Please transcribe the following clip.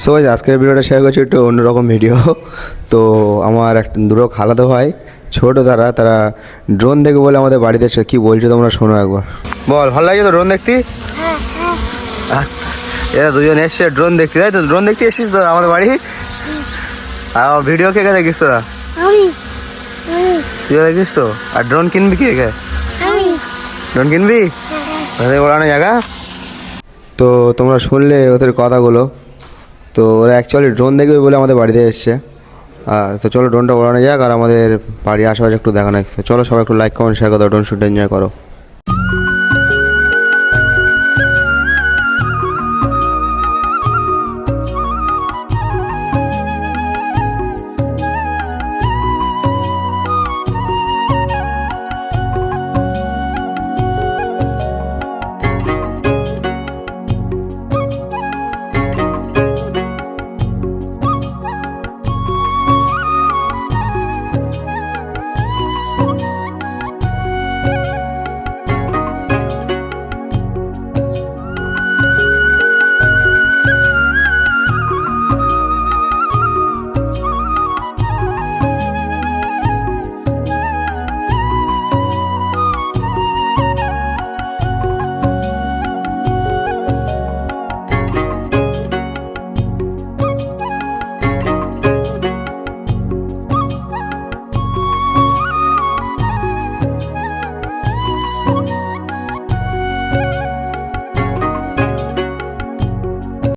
So আজকের ভিডিওটা share করছি একটু অন্যরকম ভিডিও। তো আমার দুটো খালাতো ভাই ছোটো তারা ড্রোন দেখে বলে আমাদের বাড়িতে এসে কী বলছে তোমরা শোনো একবার। বল, ভালো লাগছে তো ড্রোন দেখতে? এরা দুজন এসছে ড্রোন দেখতে, তাই তো? ড্রোন দেখতে এসেছিস তো আমাদের বাড়ি? আর ভিডিও কে কে দেখিস তোরা? তুইও দেখিস তো? আর ড্রোন কিনবি কে কে? ড্রোন কিনবি? ওড়ানো জায়গা। তো তোমরা শুনলে ওদের কথাগুলো। তো ওরা অ্যাকচুয়ালি ড্রোন দেখবে বলে আমাদের বাড়িতে এসছে। আর তো চলো ড্রোনটা ওড়ানো যাক আর আমাদের বাড়ির আশেপাশে একটু দেখানো। চলো সবাই একটু লাইক কমেন্ট শেয়ার করো, ড্রোন শুট এনজয় করো।